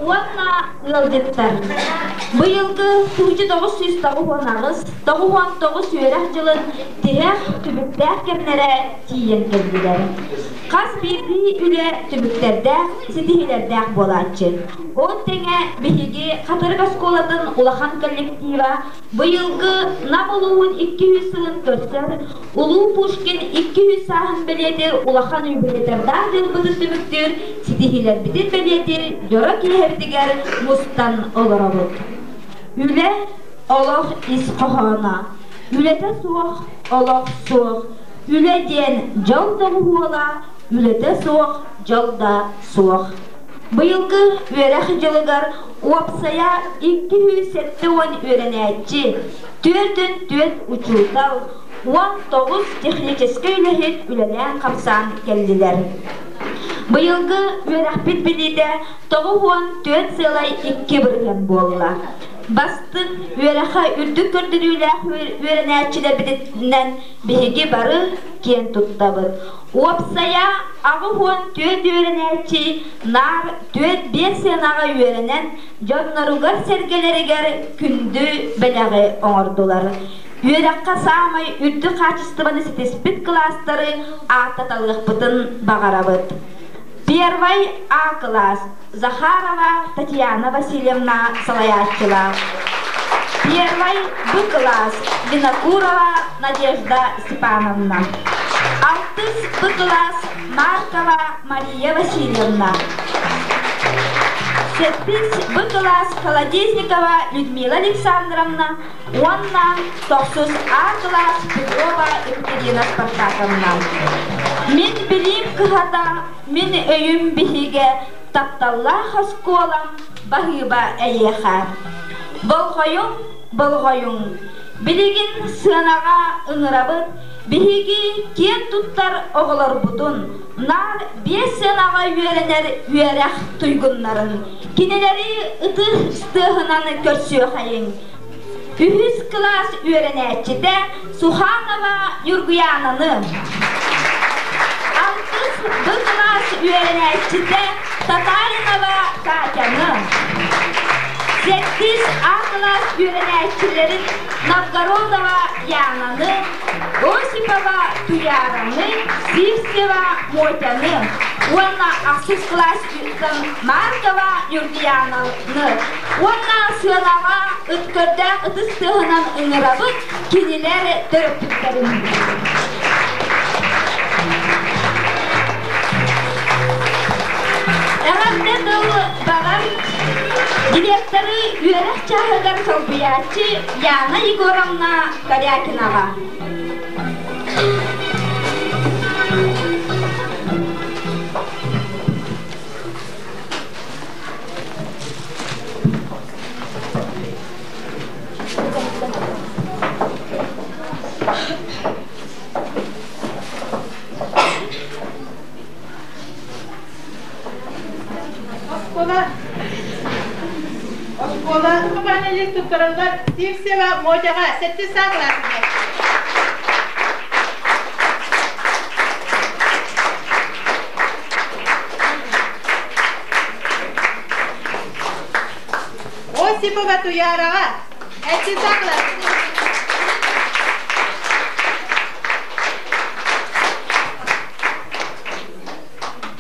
Уанна ылдыттар. Быйылгы 1999 үйрәк жылын тирәк түбүктәр кемнәре тиен келдиләр. Каз бирди үле түбүктәрдә, ситихиләрдә болачы. Ол теңе биһиги Катырга школатын улахан коллектива быйылгы намылуын 200 сылын көрсәр, Улуу Пушкин 200 саһын белетер улахан үбелетердән дилбыды түбүктер, ситихиләр битен белетер, жора киһердигәр мустан олорабыт. Үле олох исқохана, үлете суох олох суох, үле ден жолда хуола, үлете суох жолда суох. Быйылгы үйрәк жылыгар уапсая 270 үйрәнәтчи, 4 учултал, 19 технический үләһит үләлән капсан келдиләр. Быйылгы үйрәк бит билиде 94 сылай 2 бирген болла. Бастын үйрәхә үрдүк көрдүрүләр үйрәнәтчиләр битеннән биһиги бары кен туттабыт. Уапсая агыһуан 4 үйрәнәтчи нар 4-5 сенага үйрәнән жоннаругар сәргеләрегәр күндү беләге оңордулар. Үйрәккә самай үрдү качествоны сетеспит класстары аттаталык багарабыт. Первый А класс Захарова Татьяна Васильевна Салаячева. Первый Б класс Винокурова Надежда Степановна. Алтыс Б класс Маркова Мария Васильевна. Сетпис Б класс Холодезникова Людмила Александровна. Онна Токсус А класс Петрова Екатерина Спартаковна. Мен билим кыхата, мен өйім биһиге тапталлаха школам бағыба әйеха. Болғойың, билигин сынаға ыңырабыт, биһиги кен туттар оғылар бұтын, нар 5 сынаға үйеренер үйерек туйгуннарын, кинелері ыты стығынан көрсіе қайын. 3 класс үйеренәтчіде Суханова Юргуянаны, Б класс үйренәтчіде Татаринова Катяны, 8 А класс үйренәтчілерін Новгородова Янаны, Осипова Туяраны, Сивсева Мотяны, онна 6 класс Маркова Юргияны, онна сынаға үткөрдә ытыстығынан ыңырабыт кенелері түріптіктерін. Әғамды дұлы бағам директоры үйерек чағыдар солбиячы Яна Егоровна Корякинаға. Oskola kütüphanelik tutturullar Sivseva Mocağa 8 klasında. Осипова Туяраға 8 klasında.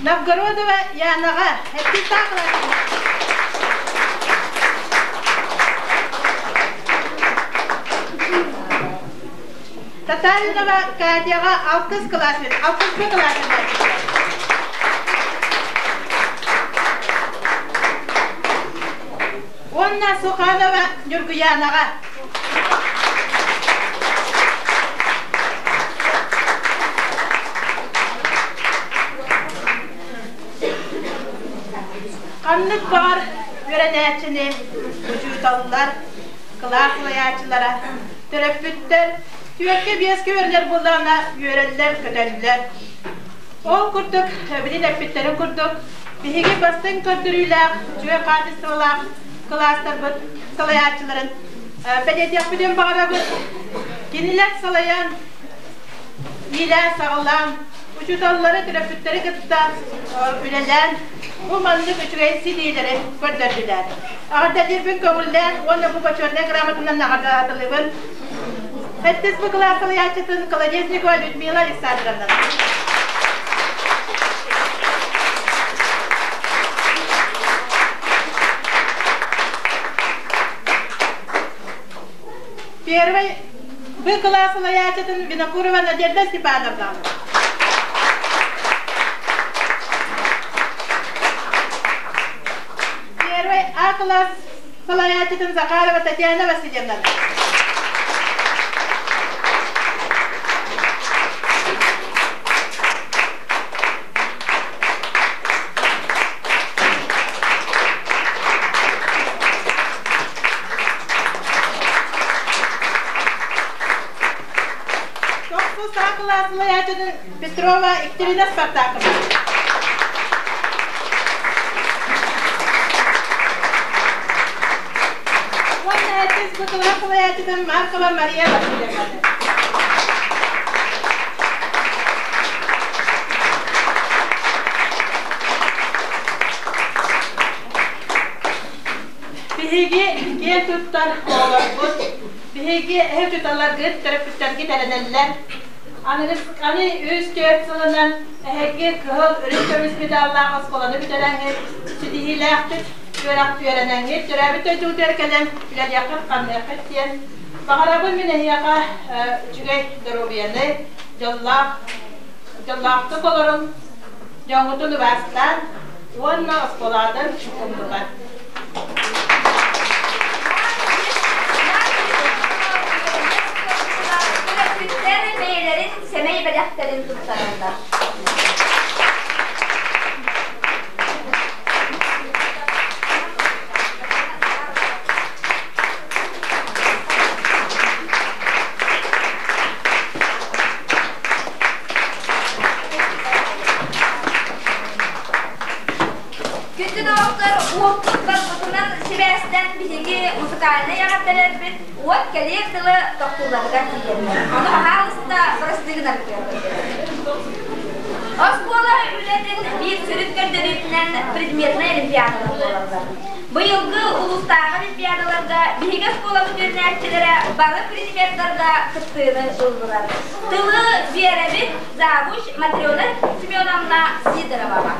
Новгородова Янаға 8 klasında. Татаринова Катяға 6 klasında, 61 klasında. Онна Суханова Юргуянаға. Qanlık bağır öğrenəçini, vücudalılar, klaslayacılara, töröpüttür, tüyekke biyeski öğrenler bullarına öğrenler, köteliler. O kurduk, bilin öpütlerin kurduk, bihigi bastın kötürüyle, tüye kadistırlar, klaslayacıların, bedet yapıdığım bağırabız, yeniler salayan, iyiler sağılan, uçutalları, trafitleri kıtta ülelen bu manlık üçüge sidileri gördürdüler. Ağırda bir kömürler, onunla bu başörüne gramatından ağırda atılığın. Hepsiz bu klasılı yaşatın Kolodesnik ve Ludmila Alexandrovna. Первый вы классовая ячетин Винокурова Надежда Степановна. Первый А класс Салаячетин Захарова Татьяна Васильевна. Петрова Екатерина Спартаковна. Вот на этой сбыковая Маркова Мария Васильевна. Bihiги gel tuttar olur bu. Bihiги ev tutarlar gıt tarafıtlar giderenler. Ani üst yılından ehegge kıhıl ürün medallarımız kolanı bitelen sidihiyle yaptık. Görak öğrenen hep törabit ötü terkelem bilal yakın kan yakıt diyen. Bağırabın minehiyaka cügey dorobiyanı jallahtık olurum. Jongutu Üniversiteden onunla oskoladan umdular. Semey bedakterin tutlarında. Gündü doktor uğurtluklar kutunan Sibersten bizigi musikayını yağıtlar bir uğurt geliyek dılı doktorları gatiyeler. Onu halısında burasıdığına bitiyorlar. Oskola ületin bir sürüt gördürüyünden predmetine olimpiyadalar olanlar. Bu yılgı ulustağı olimpiyadalarda bihiga skolalı görünekçilere balı predmetlarda kıttığını buldular. Tılı Ziyarabit, Zavuş, Matryoner, Simyonamna Sidorova.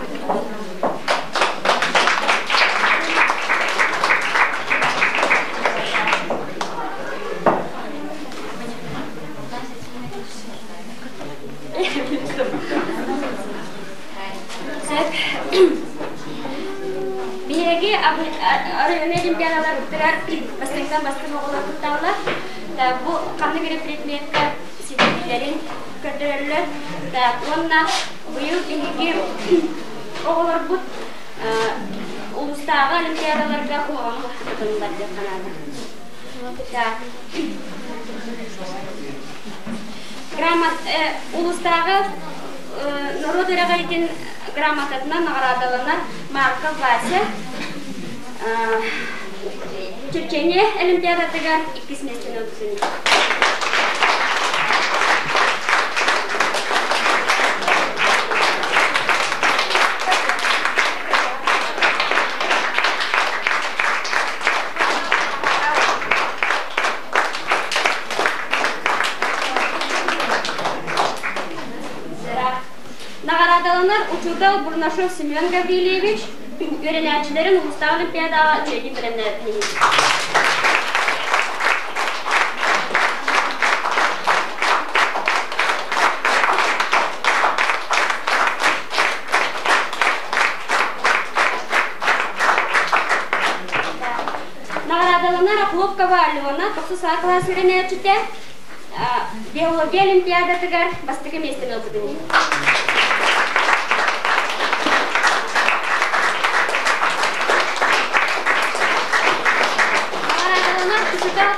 Bihegi arayona olimpiadalar bitirar, bastıktan bastırma oğlan tutarlar. Bu kanlı bir predmetka sidilerin gördürürler. Onunla bu yıl bihegi oğlan bu ulustağı olimpiadalarga kulağını katılımlar diye kanadı. Gramat ulustağı Народы грамотатна наградаланар марка классы. Чечения олимпиадатыгар 2 месяцтен өткізілді. Nagradalanar Учудал Бурнашов Семен Гаврилевич, öğrencilerin Ulusal Olimpiyada çekim bilimlerini. Nagradalanar Хлопкова Алена, 9 класс öğrencisi, Биология Олимпиадатыгар бастығы местен өтігіне.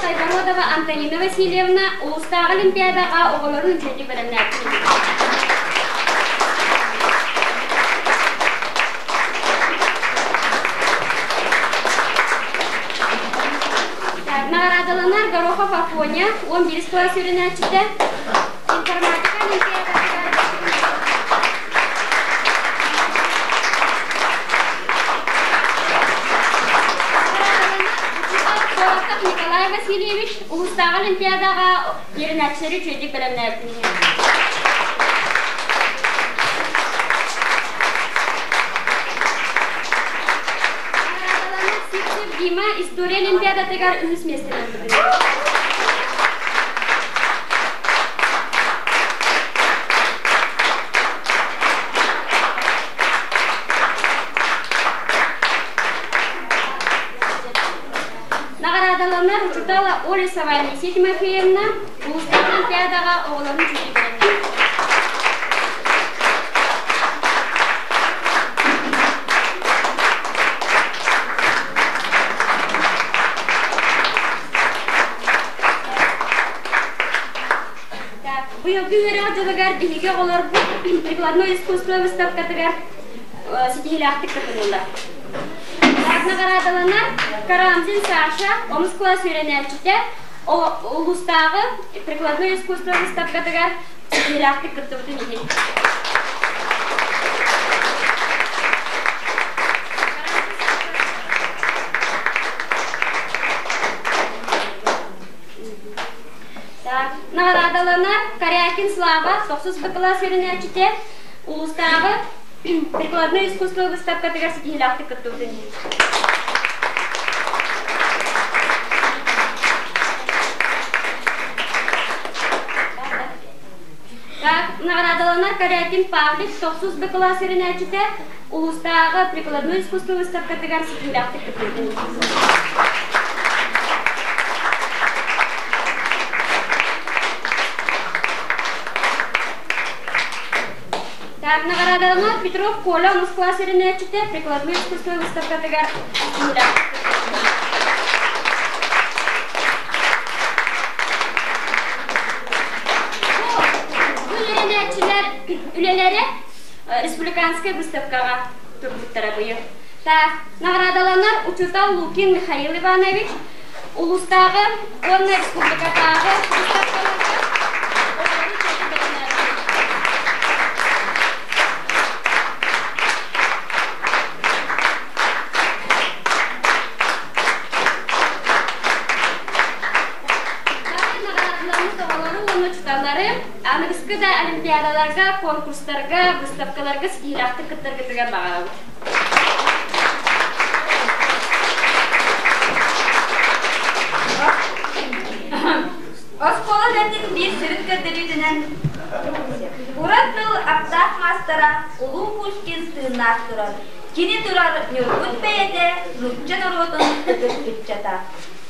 Тайбородова Антонина Васильевна Улустағы Олимпиадаға оғыларын үшінші біліміне әкелді. Наградаланар Горохов Афоня 11 класс öğrencisi, информатика Олимпиадасыға Николай Васильевич Улустағы Олимпиадаға ерінәтшері жөйдік білімнердің. Дима история Олимпиадатыгар үз местелер бүгін. Наградаланар учутала Оля Савальниси Тимофеевна Улустағы Олимпиадаға оғыларын жүзі береді. Быйылғы өрі жылығар бігі олар прикладной искусство выставкатығар сетихілі ақтық кітімілді. Наградалана Карамзин Саша, Омск класс үйренәлчіде Улустағы прикладной искусство выставкатығар сетихілі ақтық кітімілді. Наградалана Корякин Слава, 9 класс үйренәлчіде Улустағы прикладное искусство выставкатығар сетихілі ақтық кітімілді. Наградаланар Корякин Павлик, 9 класс үйренәлчіде Улустағы прикладное искусство выставкатығар сетихілі ақтық кітімілді. Наградалана Петров Коля, Омск класс үйренәлчіде прикладное искусство выставкатығар сетихілі ақтық кітімілді. Үлелері республиканская выставкаға түрбіттері бұйы. Наградаланар Учутал Лукин Михаил Иванович Улустағы Онна республикатағы выставкаларға Анығысқы да олимпиадаларға, конкурстарға, выставкаларға сетихілі ақтық кітіргітіге бағалауы. Оскола дәтін бір сүріп көрдірудінен Урат бұл аптақ мастара Улу Пушкин сыйнақ тұрар. Кені тұрар Нюргут бәйеде Нутчан орғытын үтір үтчата.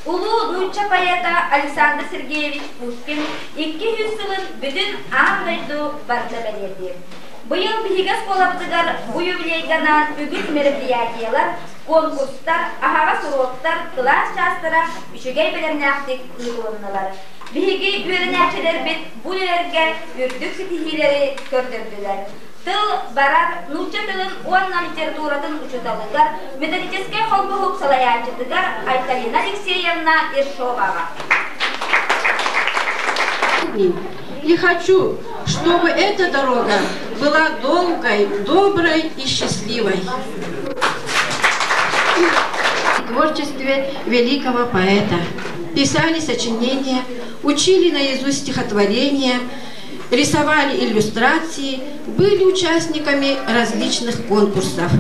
Улу Нутча поэта Александр Сергеевич Пушкин 200 сылын бүтін аңғайды барда бәлерді. Бұйыл бігес қолаптығар бұй өбілейганан үгіт мероприятиялар, конкурстар, ағаға сұруқтар, класс жастыра үшігей білеріне ақтық ұйғылынылар. Бігі өрін әкшелер бет бұл өрге үрдік сетихилері көрдірділер. Тыл барар Нутча тылын 10 литературатын учуталыгар, методический холбығып салаячытыгар Айталина Алексеевна Ершоваға. И хочу, чтобы эта дорога была долгой, доброй и счастливой. В творчестве великого поэта писали сочинения, учили наизусть стихотворения, рисовали иллюстрации, были участниками различных конкурсов.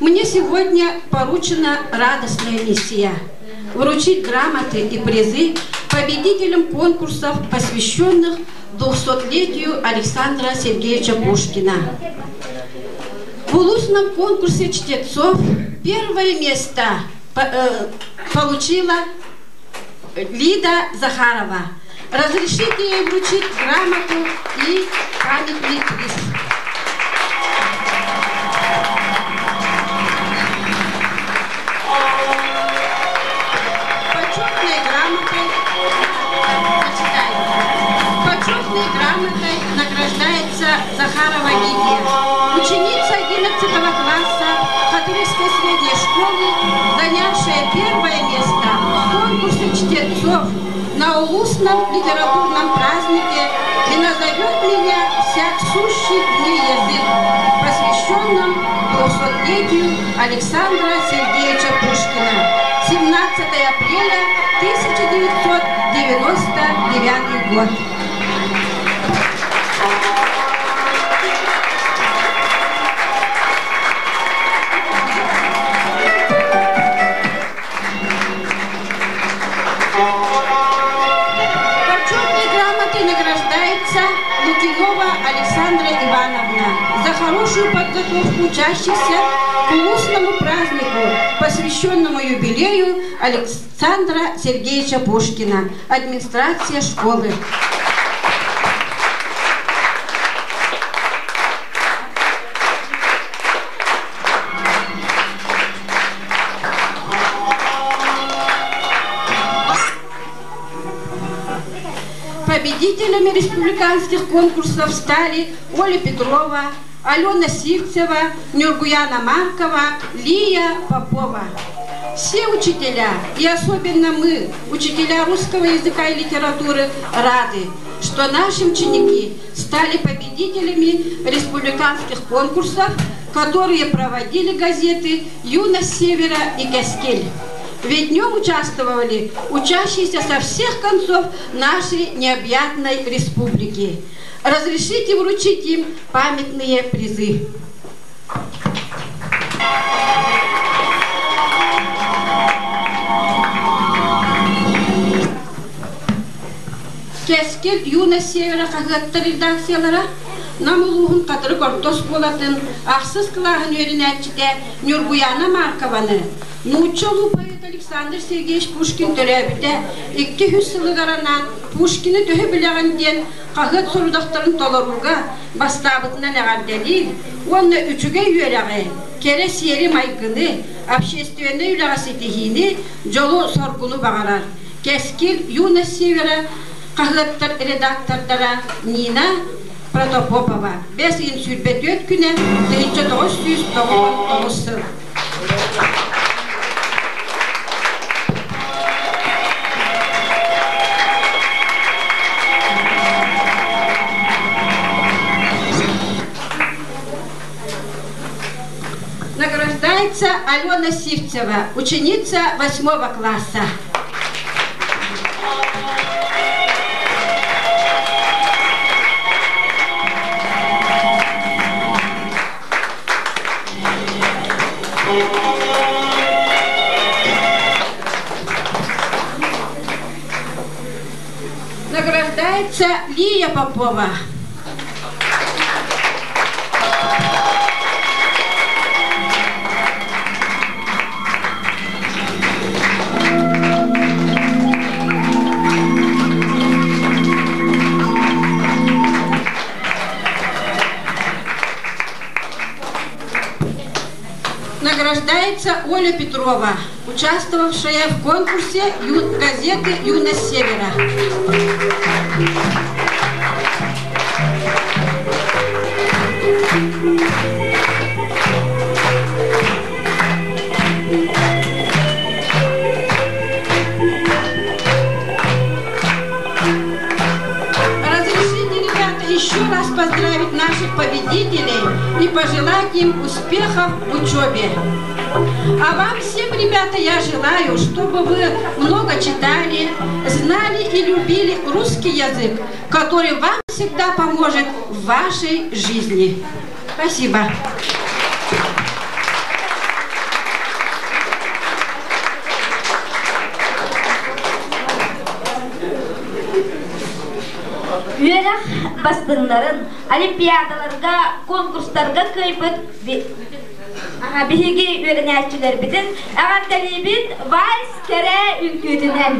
Мне сегодня поручена радостная миссия – вручить грамоты и призы победителям конкурсов, посвященных 200-летию Александра Сергеевича Пушкина. В улусном конкурсе чтецов первое место получила Лида Захарова. Разрешите ей вручить грамоту и памятный приз. Почетной грамотой награждается Захарова Лидия, ученица 11 класса Хатырской средней школы, занявшая первое место в конкурсе чтецов на улусном литературном празднике «И назовет меня всяк сущий дни язык», посвященном 200-летию Александра Сергеевича Пушкина. 17 апреля 1999 год. Почетной грамотой награждается Лукинова Александра Ивановна за хорошую подготовку учащихся к улусному празднику, посвященному юбилею Александра Сергеевича Пушкина, администрация школы. Победителями республиканских конкурсов стали Оля Петрова, Алена Сивцева, Нюргуяна Маркова, Лия Попова. Все учителя, и особенно мы, учителя русского языка и литературы, рады, что наши ученики стали победителями республиканских конкурсов, которые проводили газеты «Юность Севера» и «Кескель». Ведь в нем участвовали учащиеся со всех концов нашей необъятной республики. Разрешите вручить им памятные призы. Кескел юность Севера кагаттар редакциялара намулугун катыры кортос болатын ахсыз кылагын өрүнәтчите Нюргуяна Маркованы Нучолу поэт Александр Сергеевич Пушкин төрәбите 200 сылыгаранан Пушкины төһө билеген ден кагыт сурдактарын толоруга бастабытынан агардели онны үчүгө үйөрәгы кере сери майгыны общественный үләгәсетихини жолу соргуну багарар. Кескил юность Севера кагыттар редактордара Нина Протопопова 5 ин сүрбет күнә 1999 жыл. Награждается Алена Сивцева, ученица 8 класса. Награждается Лия Попова. Награждается Оля Петрова, участвовавшая в конкурсе газеты «Юность Севера». Разрешите, ребята, еще раз поздравить наших победителей и пожелать им успехов в учебе. А вам всем, ребята, я желаю, чтобы вы много читали, знали и любили русский язык, который вам всегда поможет в вашей жизни. Спасибо. Üyeler bastınların olimpiadalarga, konkurslarga kıyıpıt bihigi öğreniciler bidin ağan talibin vals kere ülküdünen.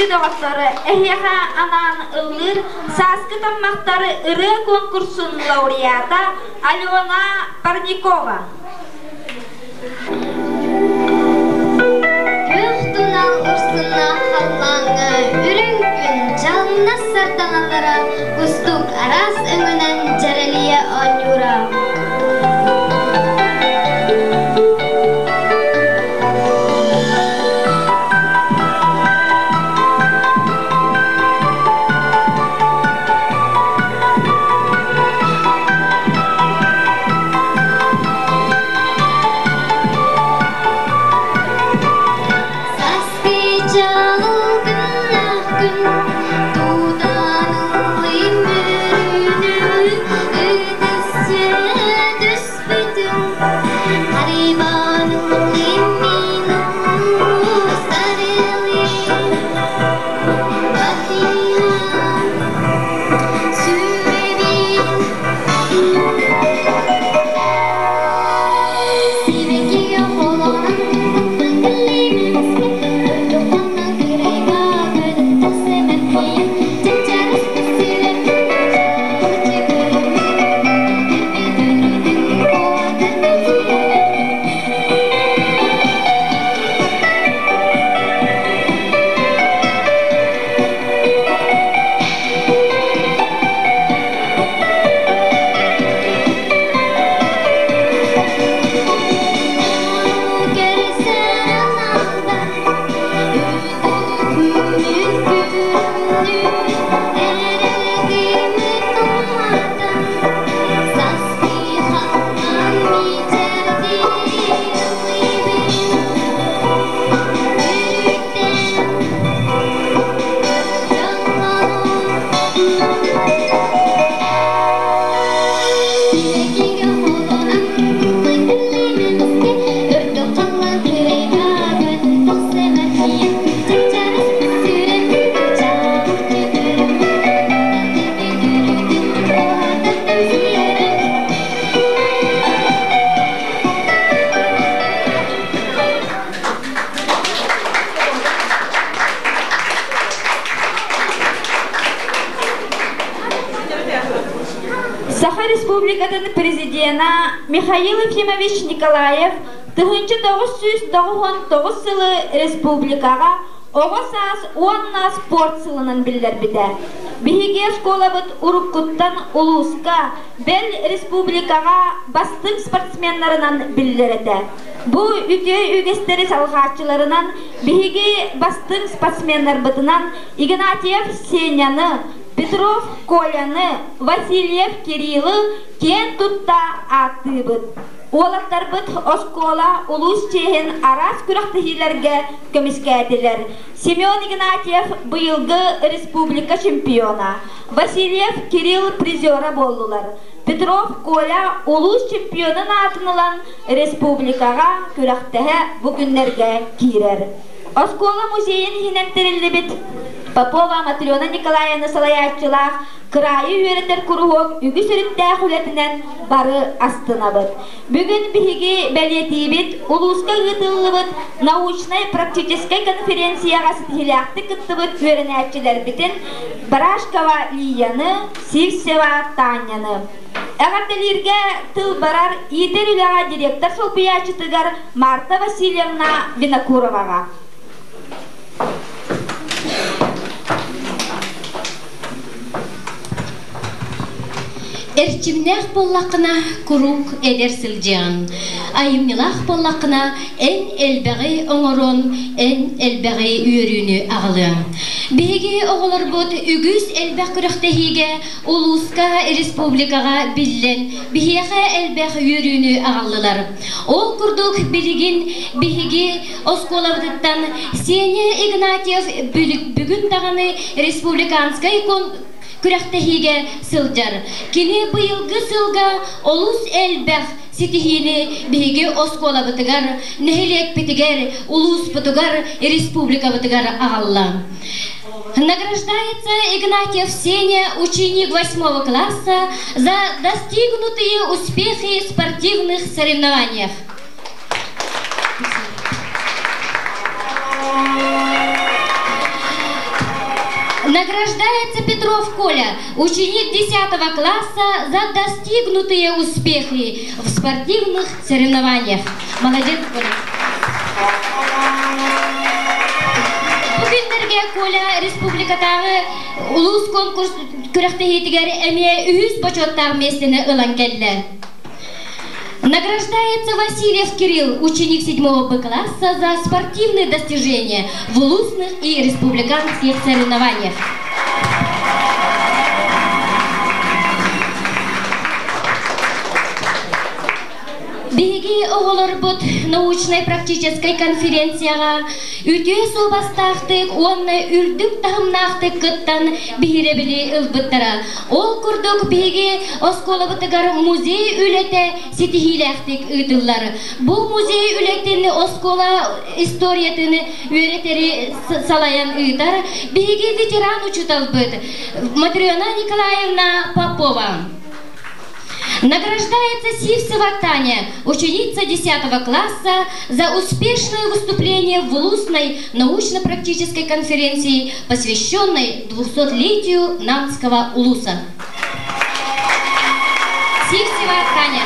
doğattары ehyaha anan ılır saskı tammaqtары ırı konkursun laureata Alyona Parnikova. Köhtunal ursuna hallanğı ürünkün canına sartanalara ustuk aras öngünen jareliye anyura. Республикатын президенті Михаил Ефимович Николаев 1999 жылы республикаға оғысас 10 спорт сылынан білдер біді. Биһиге школабыт Уруккуттан Улуска бел республикаға бастың спортсменларынан білдереді. Бұл үтей үгестері салғатчыларынан биһиге бастың спортсменлар бытынан Игнатьев Сеняны, Петров Коляны, Васильев Кириллы кен тутта аты бұд. Олаттар бұд оскола улус чехен арас күрақтығыларға көміскәділер. Семен Игнатьев бұйылғы республика чемпиона. Васильев Кирилл призера болдылар. Петров Коля улус чемпионын атынылан республикаға күрақтығы бүгінлерге кирер. Оскола музейін хинентерілі біт. Попова Матрена Николаевна Салаятчылақ крайы үйеріндер күруғық үгі сүрінті құлетінен бары астына бұд. Бүгін бігі бәлеті біт, ұлысқа ғытылы бұд, научной-практической конференцияға сытхиляқты күтті бұд көрін әтчілер бітін Барашкова Лияны, Сивсева Таняны. Әғартелерге тыл барар етер үліға директор солпиячытыгар Марта Васильевна Винокуроваға. Эрчимнях боллақына күрук эдер сылжан. Айымнылақ боллақына эн элбәғи оңорон, эн элбәғи үйөрүнү ағылы. Беги оғылар бұд үгіз элбәқ күріқтехиге Улуска республикаға білін бігеға элбәқ үйөрүнү ағылылар. Ол күрдік білігін беги осколавдыттан Сеня Игнатьев бүгін тағаны республиканскай күрәқтәхиге сылжар. Кені бұйылғы сылға олус әлбәқ сетихini биге оскола бытыгар, нехилек битигер, улус бытыгар, республика бытыгар ағалла. Награждается Игнатьев Сеня, ученик 8 класса, за достигнутые успехи в спортивных соревнованиях. Награждается Петров Коля, ученик 10 класса, за достигнутые успехи в спортивных соревнованиях. Молодец, Коля. Бүгүндерге Коля республикатағы улус конкурс күрәктәһитигәр әмие 100 почеттагы местене ылан келді. Награждается Васильев Кирилл, ученик 7 Б класса, за спортивные достижения в улусных и республиканских соревнованиях. Беги оғылырбыт научной практической конференцияға үте собастақтық, онны үрдік тағымнақтық кыттан бейребілі ұлбыттыра. Ол күрдік беги осколабытыгар музей үлеті сетихиләқтік ұтыллары. Бұл музей үлетіні оскола историятыны өретері салаян ұйтар. Беги ветеран учуталбыт Матрена Николаевна Попова. Награждается Сивцева Таня, ученица 10 класса, за успешное выступление в улусной научно-практической конференции, посвященной 200-летию Нанского улуса. Сивцева Таня.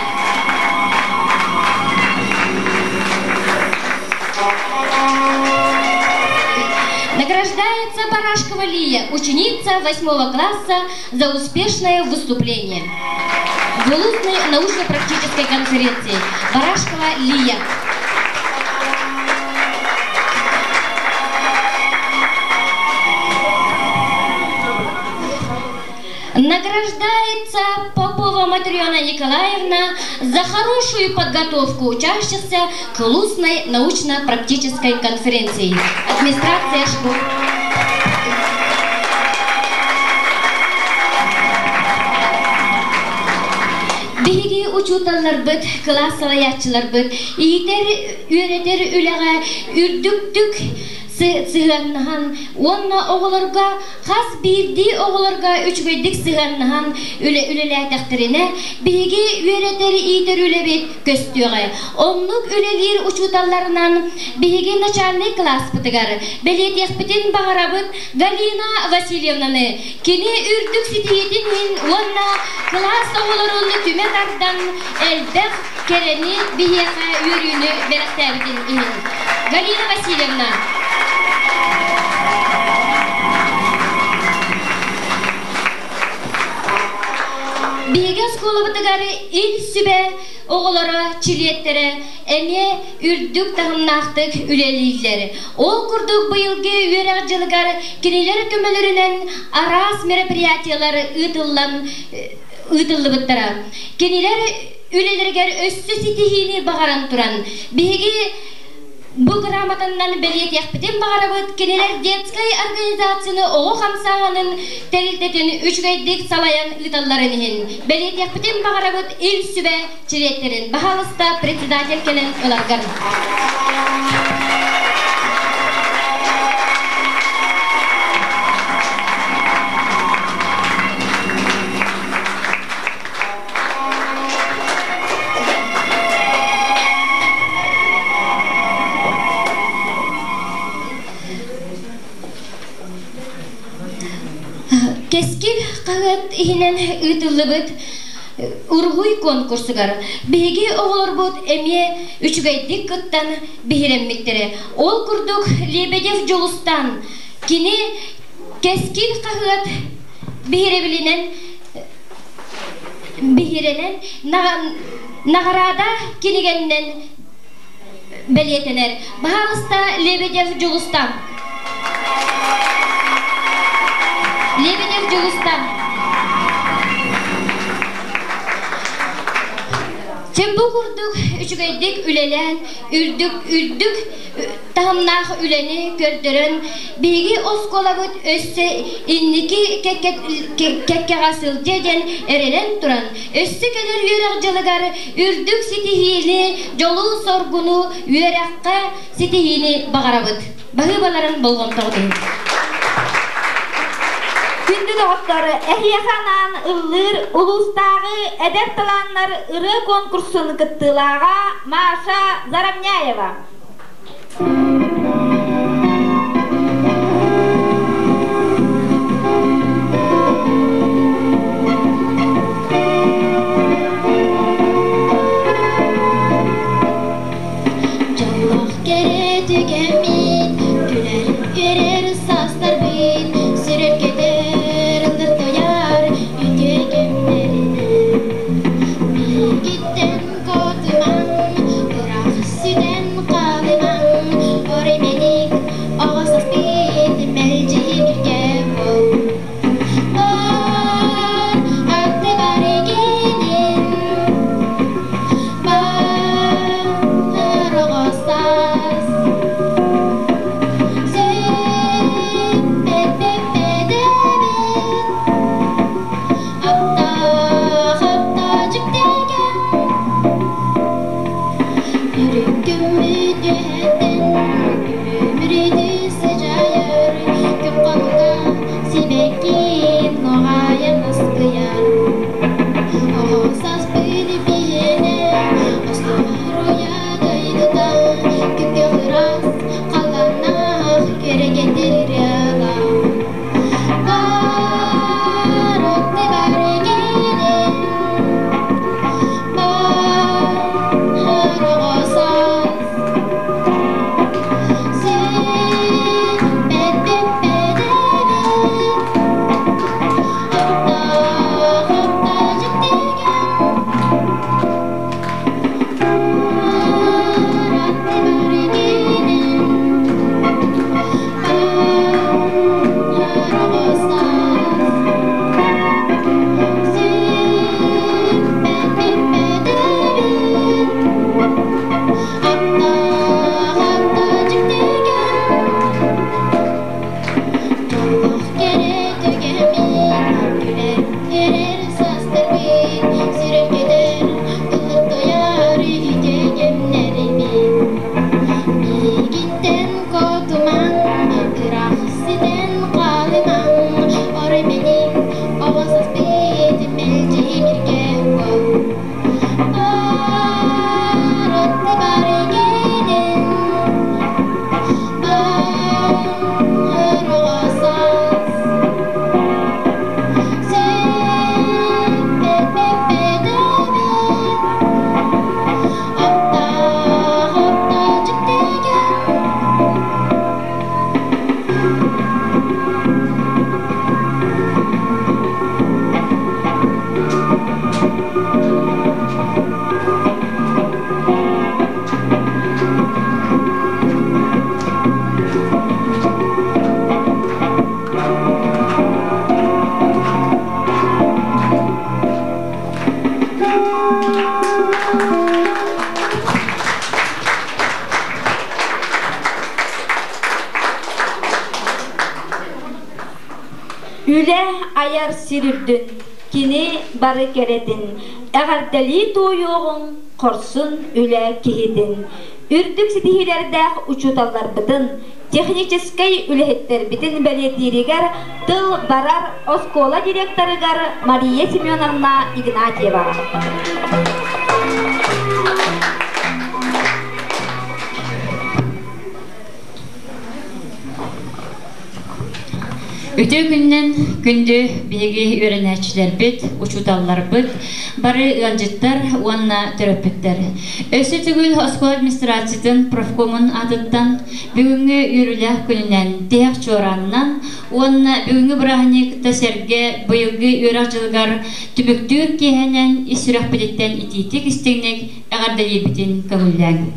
Награждается Барашкова Лия, ученица 8 класса, за успешное выступление в улусной научно-практической конференции. Барашкова Лия. Награждается Попова Матрена Николаевна за хорошую подготовку учащихся к улусной научно-практической конференции. Администрация школ. Биги учуталлар бит, классалаячылар бит, ийтер үйретер үләгә үрдүктүк сыганнан, онна оғыларға, қас бирди оғыларға үчгөйдік сыганнан үлеләтәқтеріне, биги үйретер ийтер үлебет көстüğe. Онлук үлелер учуталларынан биги начальный класс бытыгар, белетекпитин бағарабыт Галина Васильевнаны, кені үрдүк ситиетінен онна класс оғылырылы түмәдардан әлбәқ керені бияға үйрүні бәрәқтәбітін. Галина Васильевна. Биге скола бытыгары ил сүбе оғылары, чилеттері, әме үрдік тағымнақтық үлелейлері. Ол күрдік бұйылғы үйерек жылығары кенелер көмелерінен арас мероприятиялары ұтылы бұттыра. Кенелер үлелергер өссі сетихini бағаран тұран. Биге бұл грамотаннан белет яқпытен бағарабыт кенелер детскай организацияны оғы қамсағанын тәрілтетін үшгайдық салаян ұталларын ехін. Белет яқпытен бағарабыт ил сүбе чиреттерін. Бағалыста председатель келен оларғар. Кескил қағат ихинен ұтылыбыт ургуй конкурсыгар. Беги оғылыр бұд әме үчігайдік күттан бейремметтері. Ол күрдік Лебедев жолыстан. Кені кескил қағат бейребілінен нағарада кенегеннен бәлетенер. Бағалыста Лебедев жолыстан. Лебедев жолыстан. Тембу күрдік үчігайдік үлелен, үрдік тағымнақ үлені көрдірін, бейгі осколабыт өссі инники кәккеғасыл деден әрелен тұран. Өссі кәдер үйерек жылығар үрдік сетихini, жолу соргуну үйерекқа сетихini бағарабыт. Бағы баларын болған тоғдың. Күнді доғыттары әхияханан ұллыр ұлыстағы әдәп таланлар ұры конкурсын күттілаға Маша Зарамняева. Üle ayar sürürdün, kini barı keredin, eğerdeli toyuğun, korsun üle kihidin. Ürdük sitihilerde uçutallar bidin, технический үлехеттер битин белетиригер тыл барар оскола директорыгар Мария Семеновна Игнатьева. Өтө күннен күндү биги өренәчләр бит, учуталлар бит, бары ганҗыттар, уанна төрөппеттер. Өсө түгүл оскол администрациятын профкомун атыттан бүгүнгү үрүләх күнүнән тех чораннан, уанна бүгүнгү брахник тасерге быйылгы үрәҗылгар түбүктүр кеһенен исрах билеттен ититик истегнек агардали битин көңүллән.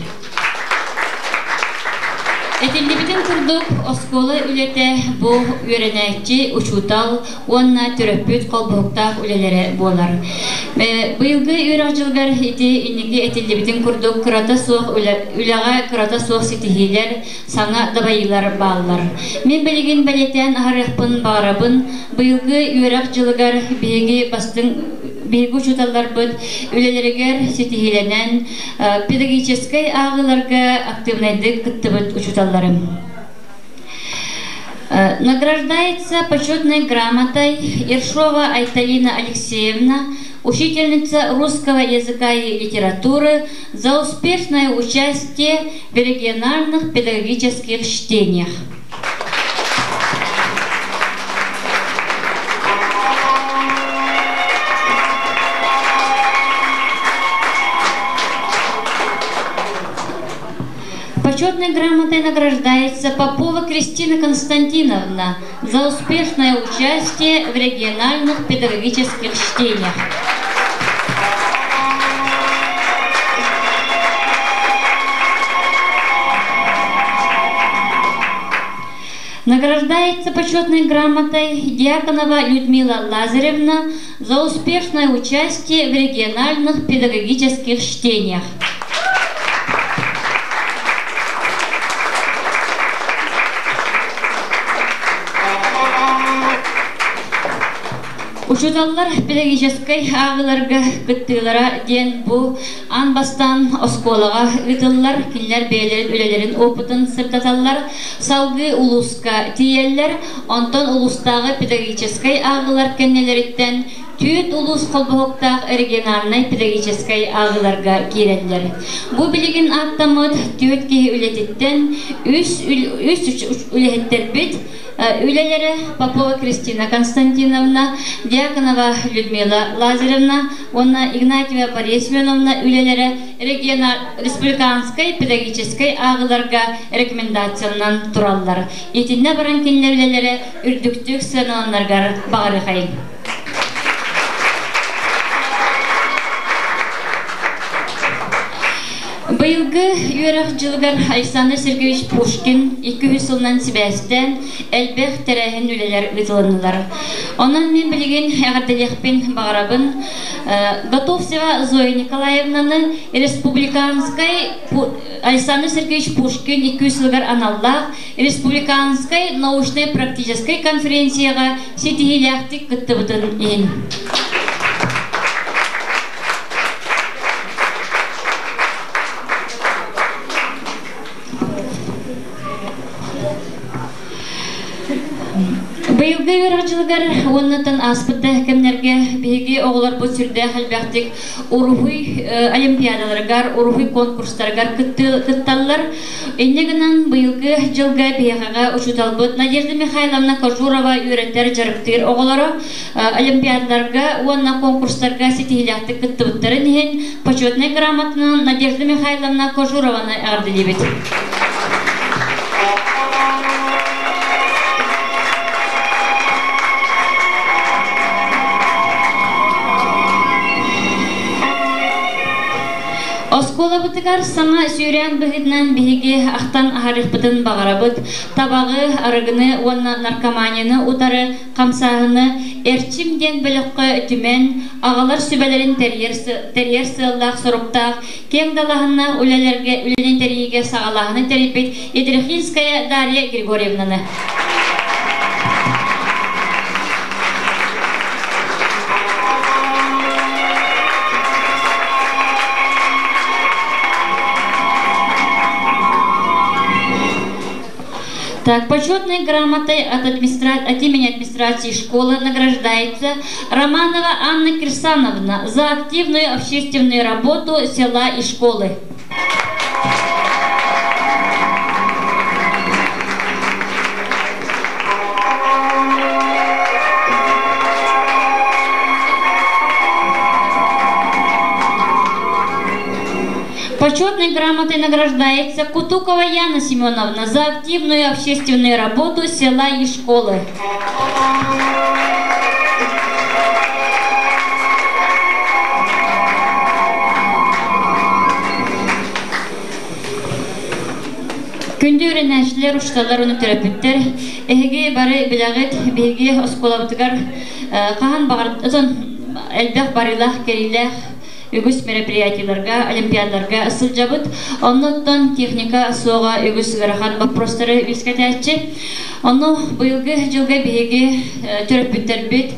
Этилибитин курдук осколы үлете бу үренәкчи учутал онна төрөппүт колбуктак үлелери болар. Быйылгы үрәҗылгар ити инеги этилибитин курдук кырата суох үләгә кырата суох ситихилер саңа дабайылар баллар. Мен билген белетен арыпын барабын быйылгы үрәҗылгар биги бастын Биргу чуталлар бит үлелергер ситихиленен педагогический агыларга активнәлек кыттыбыт учуталларым. Награждается почетной грамотой Ершова Айталина Алексеевна, учительница русского языка и литературы, за успешное участие в региональных педагогических чтениях. Почетной грамотой награждается Попова Кристина Константиновна за успешное участие в региональных педагогических чтениях. Награждается почетной грамотой Дьяконова Людмила Лазаревна за успешное участие в региональных педагогических чтениях. Учуталлар педагогической агыларга кыттылара ден бу анбастан осколага гытыллар киллер бейлерин үлелерин опытын сыртаталлар салгы улуска тиеллер онтон улустагы педагогической агылар кеннелериттен Түйет улус колбохоктақ региональный педагогической ағыларға керелдер. Бұ білеген аттамыд түйет кей үлететтен үс үлеттер бет үлелері Попова Кристина Константиновна, Дьяконова Людмила Лазаревна, онна Игнатьева Борис Семеновна үлелері республиканской педагогической ағыларға рекомендациялынан тураллар. Етінне баран кенлер үлелері үрдіктік сыналанларға бағары қайын. Быйылгы үйрәк жылгар Александр Сергеевич Пушкин 200 жылынан Сибәстен әлбәқ тәрәхін үлелер ұтылынылар. Онан мен білген әғарделекпен бағарабын Готовцева Зоя Николаевнаны республиканской Александр Сергеевич Пушкин 200 жылгар аналлақ республиканской научной практической конференцияға сетігеляқтық күттібітін ең. Быйылгы үйрәкчылыгар оннатан аспытта кемнерге беге оғылар бұл сүрді әлбәқтік урухуй олимпиадаларгар, урухуй конкурстаргар кытталлар. Эннегінен быйылгы жылға беғаға ұшуталбыт Надежда Михайловна Кожурова үйрәттер жарықтыр оғылары олимпиадаларга, онна конкурстарга сетихиляқты кыттыбыттарын ен почетный грамотынан Надежда Михайловна Кожурованы ағырдылебет. Оскола бутыгар саңа сүйрен бігіднен бігі ақтан ағарық бұтын бағарабыт, табағы арығыны, онна наркоманияны, ұтары қамсағыны, әрчімден біліққы түмен, ағалар сүбәлерін тәрьер сыллақ сұрыптақ, кең далағына үлелерін тәрейге сағалағыны тәрепет Едрехинская Дарья Григорьевнаны. Так, почетной грамотой от имени администрации школы награждается Романова Анна Кирсановна за активную общественную работу села и школы. Почетной грамотой награждается Кутукова Яна Семеновна за активную общественную работу села и школы. Күнді өренәшілер, ұшталар, оны терапевттер, әйге бары білағыт, бейге осколабытығар, қаған бағардын әлбәқ барылақ, керилақ, үгіс мероприятияларға, олимпиадаларға ысыл жабыт, оннаттан техника соға үгіс ғарахан вопростары үскәтәтші. Оны бұйылғы жылға бейге терапевттер бет,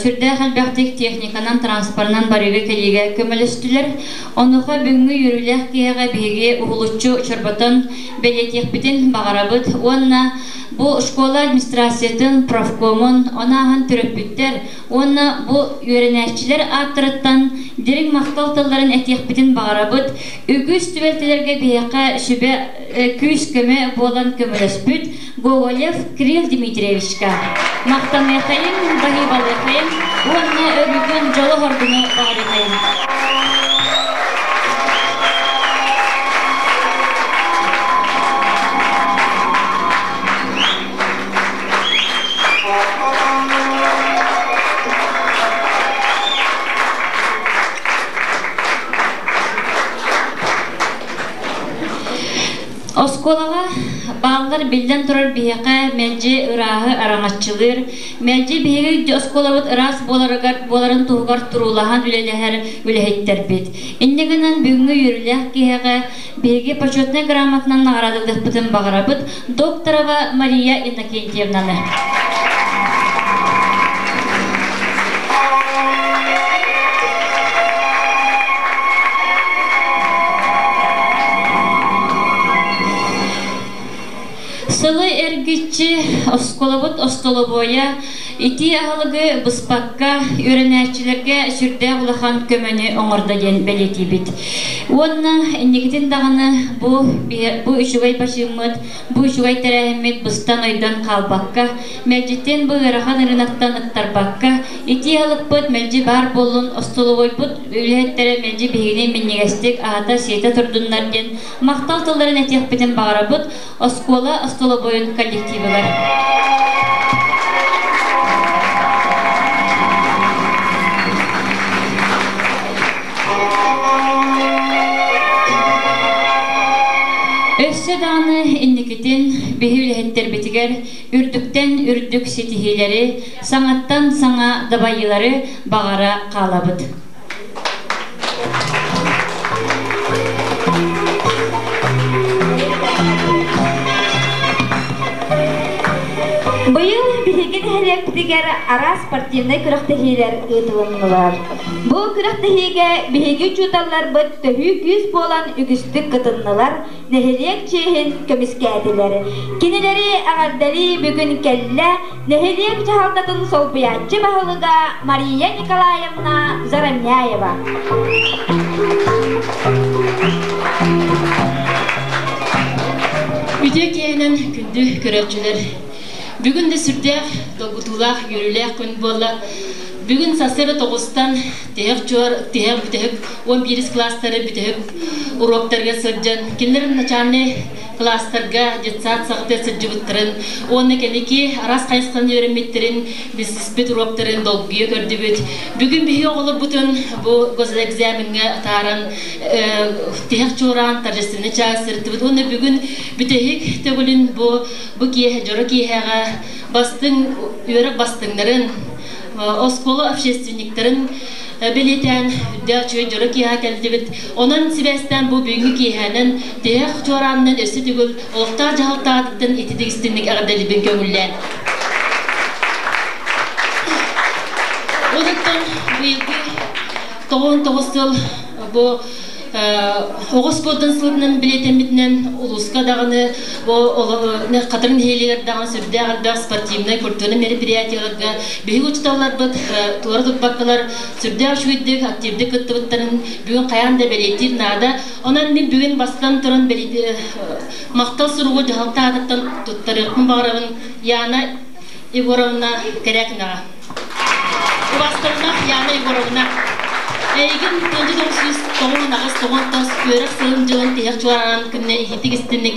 сүрді қалбақтық техниканан, транспорнан барығы кәлеге көмілістілер. Онуға бүгінгі үріләқ кейеға бейге ұғылытшы ұшырбатын бәлетек бітін бағарабыт. Онна bu школа администрациятын, профкомын, онағын терапевттер, онна bu öğrenәшчілер аттырыттан дерек мақталтыларын әтек бітін бағарабыт. Үгіз түбәлтілерге бейеқа шүбе күйіс көмі болан көміліспіт Гоголев Кирилл Дмитриевичка. Мақтан әқайын, бағибал әқайын, онна өрігін жолы ғордыны бағар әқайын. Осколаға bağlar bilden тұрар бейеқа мәлже ұрағы араңатчылыр. Мәлже бейеге осколавыт ұрас боларын тұғығар тұрулаған үлеләхер үләхеттер бет. Индегінен бүгінгі үйіріләқ кейеға бейеге почетный грамотынан нағарадылдық бұтын бағарабыт Докторова Мария Иннокентьевнаны. Сылы әргетчі Осколовыт Остолобоя ити ахылыгы быспакка үйренәчилерге сүрдә булахан көмөне оңорда белети бит. Онна никитин даганы бу үчүгай башымыт, бу үчүгай терәһмит быстан ойдан калбакка, мәҗиттен бу ырахан рынактан ыттарбакка, ити алыппыт мәҗи бар болун остолойбут үләттере мәҗи бегене миннегестик ата сета турдуннар ден мактал тылларын этек битен багарабыт оскола остолобойын коллективы бар. Өссө даны инникитин бихилеттер битигер үрдүктен үрдүк сетихилери, саңаттан саңа дабайылары багара калабыт. Быйыл биһиген хәләктигәр ара спортивный көрәктәһиләр ытылыннылар. Бу көрәктәһигә биһиге чуталлар бит төһү күз болан үгүстүк кытыннылар, нәһилек чехин көмискәделәр. Кинеләре агардали бүгүн келлә, нәһилек чахалтатын солбыячы баһылыга Мария Николаевна Зарамняева. Үтө кенен күндү көрәчүләр. Бүгін де сүрдәк, тоғытулақ, үйріләк күн болы. Бүгін сасыры тоғыстан тәйік жор, тәйік бүтәйік, 11 кластары бүтәйік уроктарға сұрджан. Келерін начальный кластарға жетсат сағыты сұрджы бұттырын. Оны кәнеке арас қайысқан өрімметтерін, біз бет уроктарын долгүйе көрді бүт. Бүгін бейі оғылы бұтын бұл государ экзаменге атаран тәйік жоран таржестіні чағы сұрды бұт. Оны бүгін бүтәйік тәгілін бұл кие, жоры киеға бастың, өрік бастыңдарын, осколы общественниктерін белетен дәчуе жоры киеға кәлді біт. Онын себестен бұл бүгінгі киеғанын тәйік жоранның өсі түгіл олықтар жағылтадықтың етедігістінік ағадалыбын көңіллән. Оныттың бұйылғы 9 жыл бұл Оғыз болдың сылының білетен бітінен ұлысқа дағыны қатырын хейлер дағын сүрді ағылбақ спортивный культурный мероприятияларға бейгі ұчыталар бұд, туар тұтпаққалар сүрді ашуйдік, активдік күтті бұттарын бүгін қаян да белетер нада. Онан мен бүгін бастан тұрын мақтал сұруғы жағалта адаттан тұттарықпын бағырабын Яна Егоровна Кәрәкінаға. Бастарына Яна Егоровна Эгин 1909 ағыз 9 өрік сылым жылын тияқ жуаран күнне хитигістінік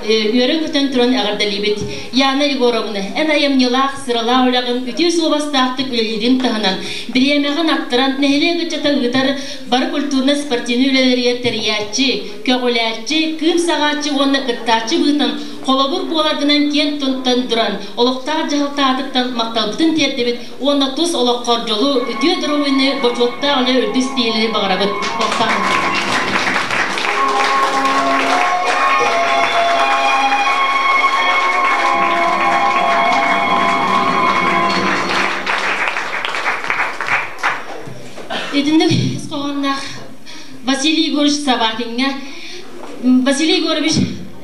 өрін күтін тұрын ағырдали бет. Яна Егоровна, ән айым нелақ сырала олағын үтеу сұлбастақтық өлелерін тағынан біремеғін аттыран нәхіле күтчата ұғытар бар культурны спортивны өлелерге тәриятчы, көғілятчы, күм сағатчы, оны қыттачы бұғытын қолабыр боларғынан кен тұнттан дұран, олықтар жағылта атықтан мақтал бұтын терді бет, оны тұс олыққар жолу үтеу дұруыны бочотта олы үрді стейлері бағарабыт. Едіндік қоғаннақ Василий Егорович Савакинға. Василий Егорович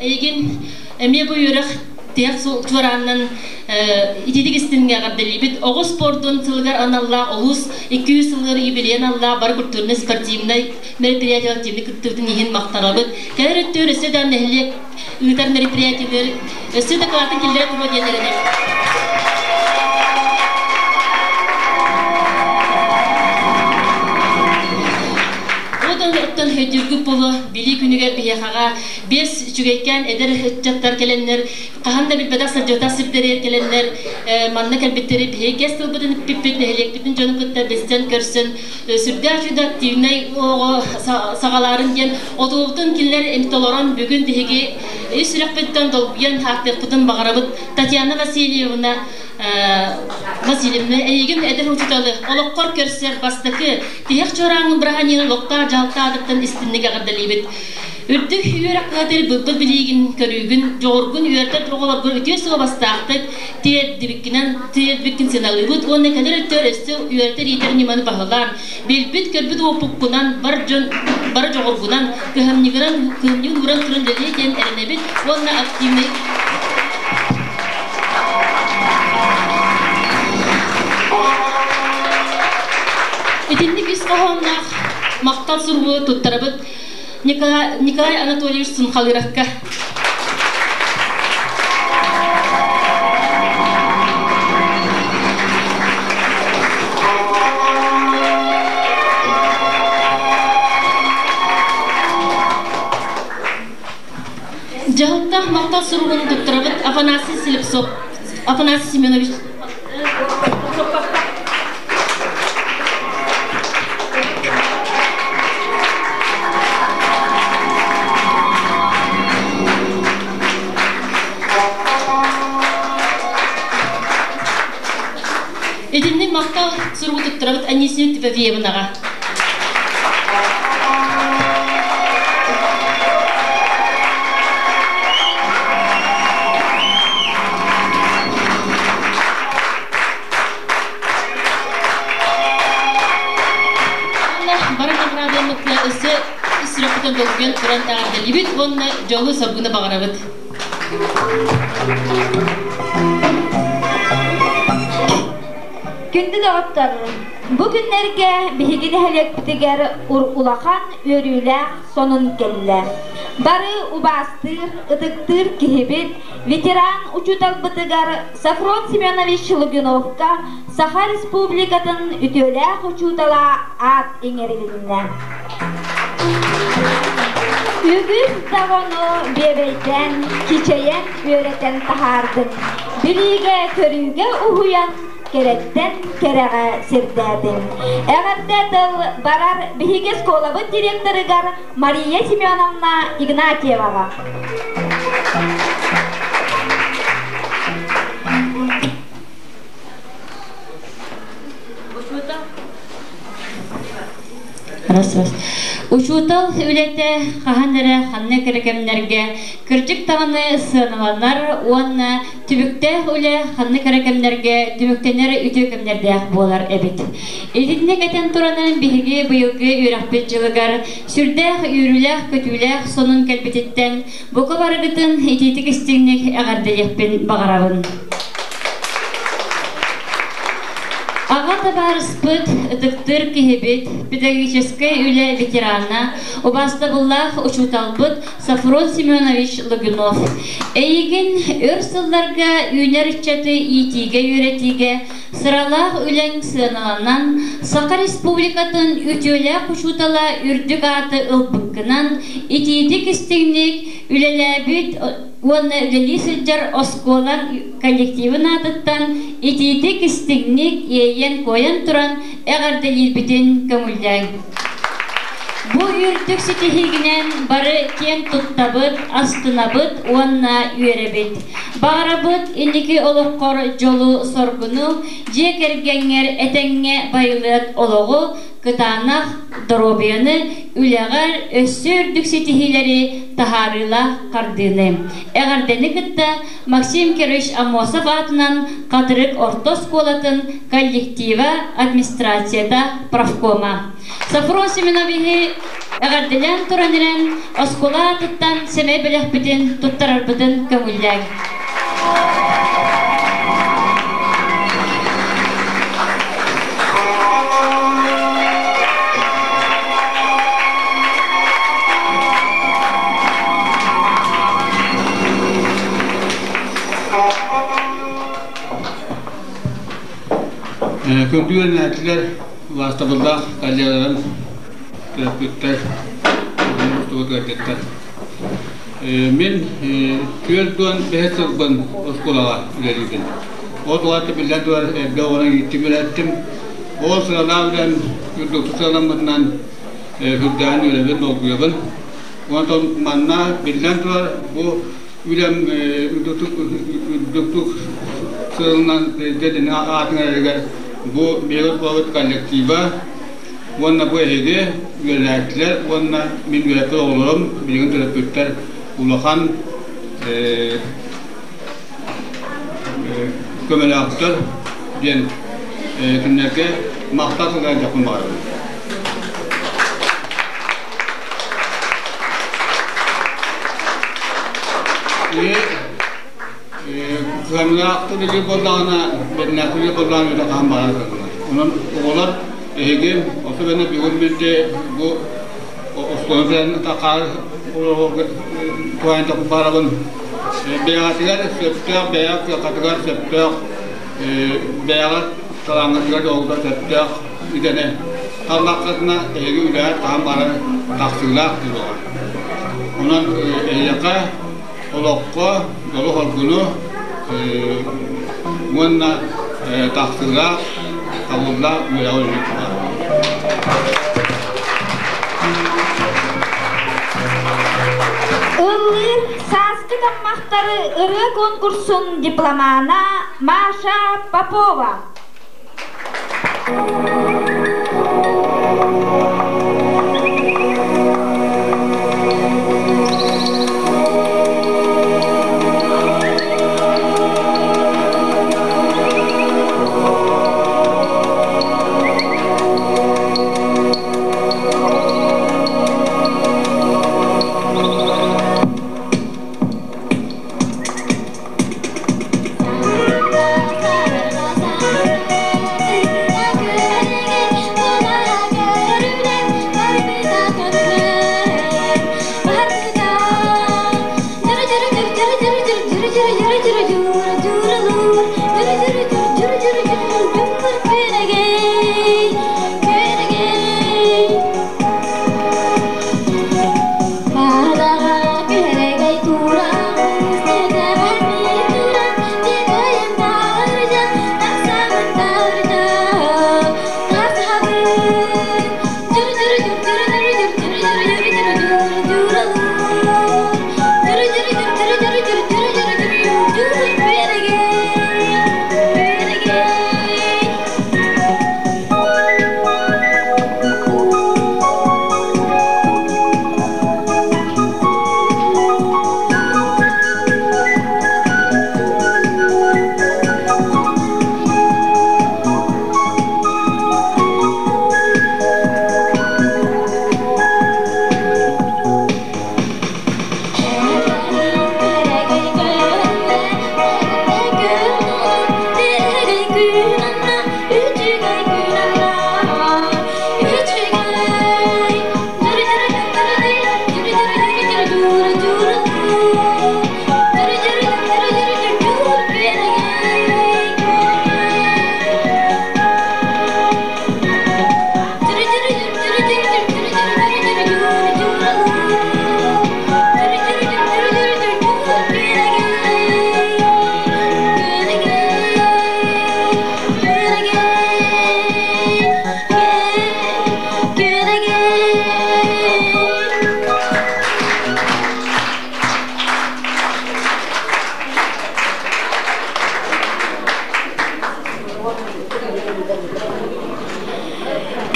еген әме бұй өріқ тияқ чуаранның итедік істінге ғабдали бет. Оғыз спортын сылғар аналла, оғыз 200 сылғар юбилейн алла бар күртүрні спортивный мероприятиялар темді күртүрдің еген мақтара бет. Кәлер өттөр өсі дән нәхілек ұйтар мероприятиялар өсі дәкалатын келдері тұру денеріне. Оттан хөйдүргүп болу, били күнігер бейхаға, 5 чүгейкен әдір хөтчаттар келенлер, қағанда білбедақ саржота сірдері келенлер, манна кәлбеттері бейгес тылбыдын пиппет нәхелек бітін жоны күтті бестен көрсін, сүрді ашуды активнай сағаларын ген, отуылтын келер эмтолорон бүгін бейге үсірек беттен долбиян хақтық бұдын бағарабыд Татьяна Васильевна Васильевна әйген әдір ұтыталы, олыққор көрсер бастықы, тияқ чораңын бірағанен лоқтар жалтадықтан істіннеге ғардалибет. Үрдік үйерек қадыр бұлбыл білейгін көрігін, жоғырғын үйерді тұрғылар бұл өте сұға бастақтық, тиедбіккін сеналығыд, оны кәдір өттер өсті үйерді рейтер неманы бағылар. Белбіт көрбіт опыққынан, бар жоғырғынан, көмнігін ұран тұрын дәлейден әрінебет, оны активный мақтал сурбу туттарабыт Николай Анатольевич Сунхалыракка. Жалтақ мақтал сурбуны туттарабыт Афанасий Семенович. Эдемнен мақтал сурбу туттарабыт Анисия Тивавиевнаға. Dolgen Turan tağarda libit, onunla jolu sorguna bağırabıt. Gündü doğutlar, bugünlerge bihigini helek bitiger ulaqan örüyle sonun kelle. Barı ubastır, ıdıktır kihibit, veteran uçutal bitiger Safron Semyonovich Luginovka Saha Respublikatın ütölek uçutala at iňeriline. Ügüz dağını bebeyten, kiçeyen öğreten tahardın. Birige körüge uhuyan, keretten kerege sirderdin. Eğerde dıl barar bihige skolabı direktörügar Mariya Semyonovna Ignatievaga. Раз. Учутал үлете хахандары ханны керекемнерге кыржык тағаны сыналанар, уанна түбікте үле ханны керекемнерге түбіктенер үтөкемнерде болар эбит. Эдинне кетен туранын биһиги быйылгы үйрәкпет жылыгар сүрдәх, үйрүләх, көтүләх сонун кәлбететтен бука барыгытын итетик истигник әгәрделекпен бағарабын. Агата барыспыт, ыдыктыр кихибит, педагогической үле ветерана, убаста буллах учуталбыт Сафрон Семенович Логунов. Эйген өрсылларга үйнерчаты итиге үйретиге, сыралах үлен сыналанан, Саха Республикатын ütölä учутала үрдүк аты ылбыккынан, ититик истигник үлеләбит, Уонна үлелисылжар осколар коллективын атыттан ититик истигник ейен коян туран әғарделилбитин көмүлләң. Бу үрдүк ситихигинен бары кен туттабыт, астынабыт, уонна үйеребит. Бағарабыт инники олыққор жолу соргуну, жек ергеңер этеңге байылыат олоғу, кытанах доробияны үләгәр өссүрдүк ситихилери тахарыла кардыны. Әгәрдәне кытта Максим Кирович Амосов атынан кадырык ортос колатын коллектива администрацияда правкома. Сафрон Семенович әгәрдәлән тураныран оскола аттан семей беләк битен туттарар битен көңүлләг. Köprülerin elçiler vasıtabında kalyaların terapiler, men tüyeltuan behesabban oskolağa ilerledim. O tuvatta bilen tuvar evde olan gittim ettim. O sıralardan yurduk sıralarından hüdden öğrendim okuyordum. Ondan manna bilen tuvar bu ülem yurduk sıralarından dediğine atına eğer bu mevcut bağıt kolektiva, onunla bu ehide yönetler, onunla min yönetler olurum, bilgin terapistler ulakan kömeli aktör diyen günlerde mahtasılar yapın var. Kömeli aktör dedi bollağına, benimle bolağına yöneten var. Onun oğullar ehide Sebene bigun binde bu Osmanlı'nın takar puan tak barabun. Beyatigar septek beyak katagar septek beyak talangatgar oldu septek idene. Tarlakatna egi udah tam bara taksilah gitu. Onun yaka olokko dolu halgunu munna taksilah kamulla uyawul. Ыллыр саскы таммактары ыры конкурсын дипломана Маша Попова.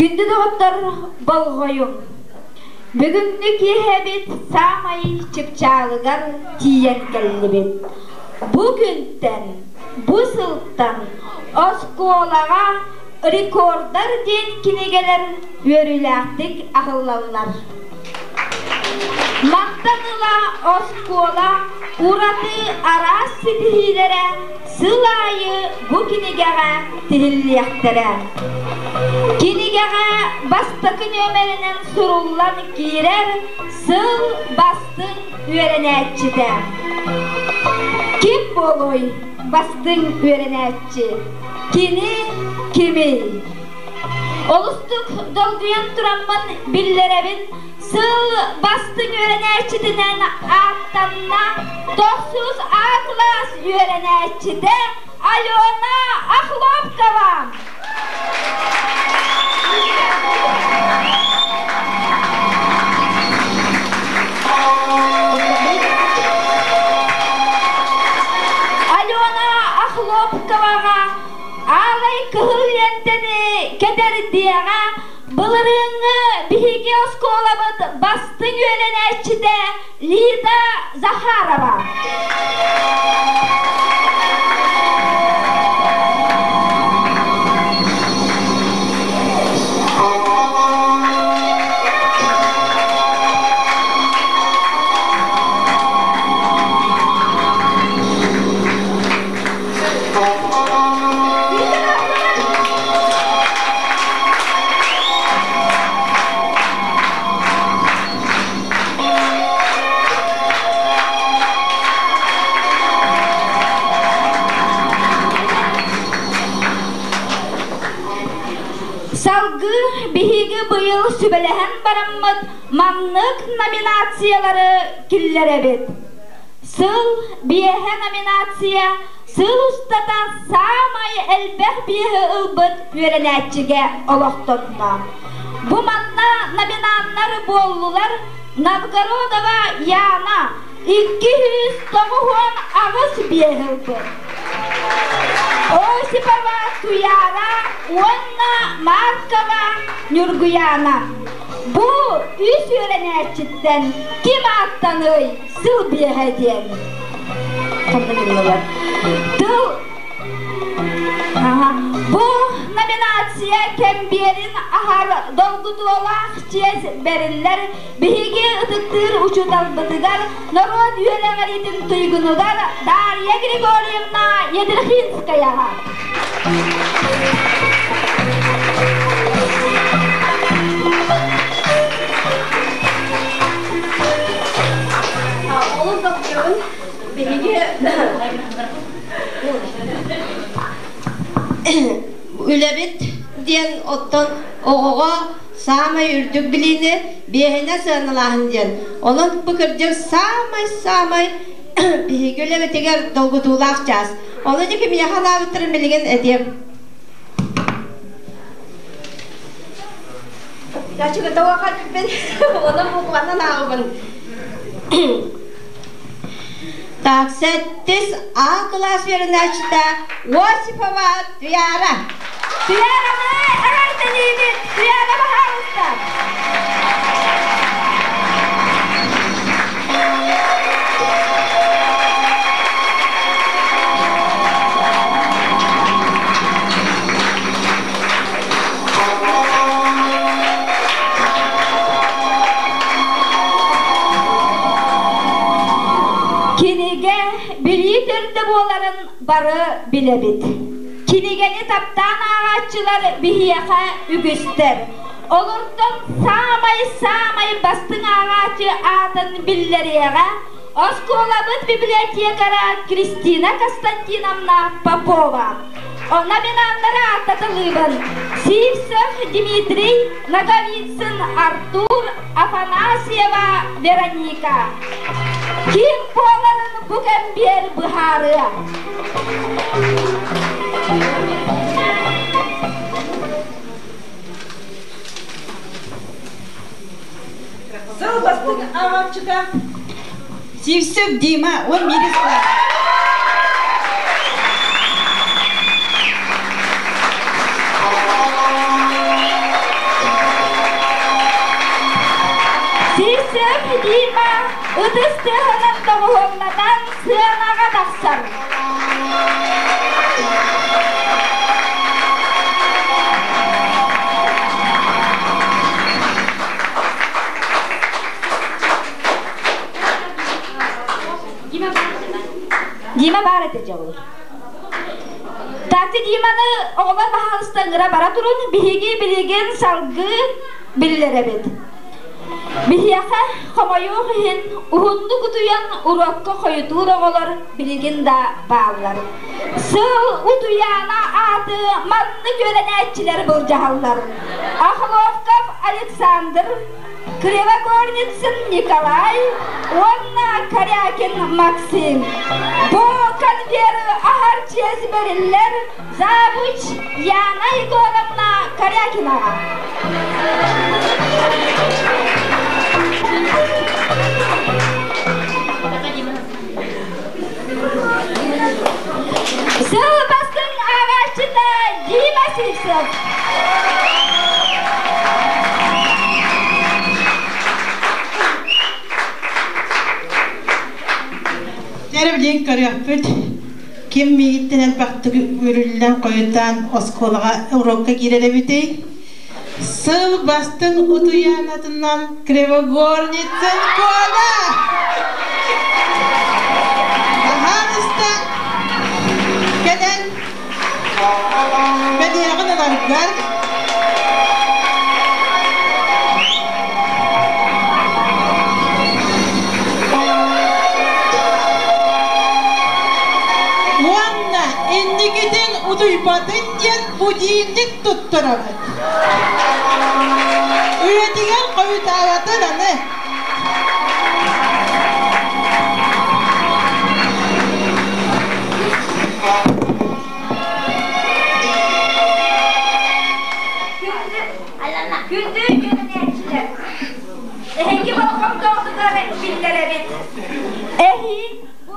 Күнді доғыттар болғойым. Бүгінгі кейхебет самай чықчалығар тиен кәлібет. Бүгінтен, бұл сылттан осколаға рекордар ден кенегелер өріләқтік ақыллалар. Мақтаныла оскола ураты арас сетихилere сылайы бұл кенегеға тихиллияқтары. Кенегеға бастықын өмерінен сұрулан кейрер сыл бастың өренәтчіді. Кем болой бастың өренәтчі? Кені кемей. Олыстық долгуян тұрамын биллеребін сыл бастың өренәтчідінен аттанна 9 класс өренәтчіді Алена Ахлопкова. Алена Ахлопковаға ағай кығылентені кедердияға бұлырыңы бігі осколабыд бастың өлен әтчіде Лида Захарова. Tübelehen barammat manlık nominatsiyaları killere bit. Sıl biyehe nominatsiya sıl ustata samay elbeh biyehe ılbıt öğrenetçige oloktonda. Bu manna nominanlar bollular Novgorodova yana 290 ağız biyehe ılbıt. Осипова Туяра, Онна Маркова Нюргуяна. Bu üç öğrenecekten kim attanıy sıl bir hediyen. Bu nominatsiya kembiyerin ahar dolguduolaq çiz beriller bihigi ıtıktır uçutal bıtıgar narod üyeleğeritin tuygunugar Darya Grigorievna Yedirxinskaya. Oğlum bakıyorsun, bihigi Ülebit diyen ottan oğuğa samay ürdük bilini bihine sığınılahın diyen. Onun bıkırcık samay bihigi ülebit eğer dolgutuğulakacağız. Onu da kim yakala bitirin bilgin edeyim. Ya çıkı da vakit ben onun bukmandan ağabın. Taksettis A klas verençte Osipova Tuyara. Tuyara mı? Evet deneyim. Tuyara bahar usta. Kinige bilyitirdi boların barı bilebit. Kinigeni taptan ağaççılar bihiyaka ügüster. Olurdan samay bastın ağaçı adın billeriye. Oskolabıt bibliotekara Kristina Konstantinovna Popova. Ona binanlara atatılığın Sivsev Dimitriy, Nagovitsin Artur, Afanasieva Veronika. Kim boğların bugün bir buharı? Sıl bastın ağaççıda Sivsev Dima, o mirisler. Sivsev Dima, ıdыстığının doğumladan sığınağa taksar. Dima bar edecek olur. Tartı Dima'nı oğlan bahalıstan bara durun, bihigi bilgin salgı billere bed. Bihiyaka homayuğun uhundu kutuyan urokka koyutur oğlar bilgin da bağlar. Sıl utuyana adı manlı görenetçiler bulcahallar. Ahlovkov Aleksandr, Krivogornitsin Nikolay, Onna Karyakin Maksim. Bu konveri ahar çizberiller Zavuç Yana Igorovna Karyakina. Sıl bastın ağaççıda Dima Sivsev. Terbilen karıyapıt. Kim miyitten baktı görülen koyudan oskolağa Evropa girebildi. Sıl bastın utuyan adından Krivogornitsin kola. Ahanıstan gelen medyağı da var. Indikiden uduymadın diyen bu değillik tutturamadı. Üretigen Oyutağatın anne. Gündüz görünekçiler. Ehengi balkon doğduları bildirelim. Bu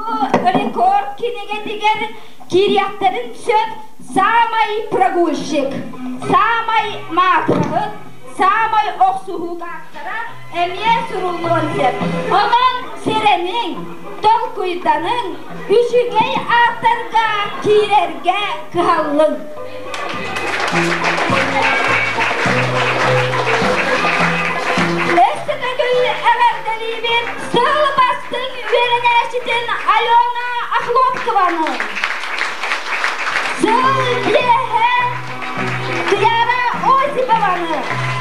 rekord kinege diger kiryakların söp samay pragulşik, samay makrahı, samay oksuhu kaktara emiye surulun sep. Oman serenin, dolkuydanın, üşügey ahtarga kirerge kıhallın. Östüne gül everdeli bir sığ bastın vereneşitin Alona Ahlopkovan'ın. Sığ bilehe Kıyara Ozibovan'ı.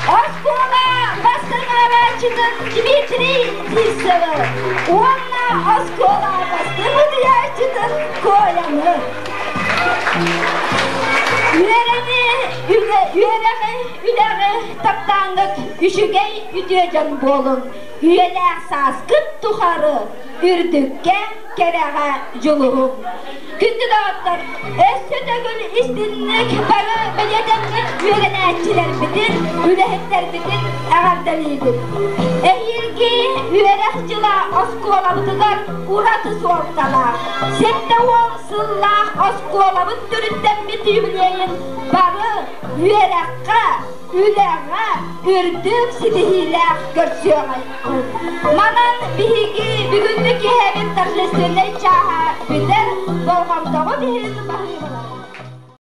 Oskola bastın araçının Dmitri Tisov'ı. Onunla Oskola bastın diyaçının Koyan'ı. Üleri taptanlık üşügey üdüyecen bolun. Üyeler saskıt tuharı, ürdükke kereğe culuğum. Kündü dağıtlar, össüdögül istinlik barı belyedenlik üyerenetçiler bitin, ülehitler bitin, ağardalıydı. Ehirgi üyerekçila oskolalıdılar, uğratı soğuktalar. Sette on sıllah oskolalıt türütten biti yübüleyin, barı üyerekka, üleğe, ürdük sidihiler görsüyorlar. Manan bihigi bugündeki hevin tarjestörle çaha bilir, bolgamdağı bihirini bahri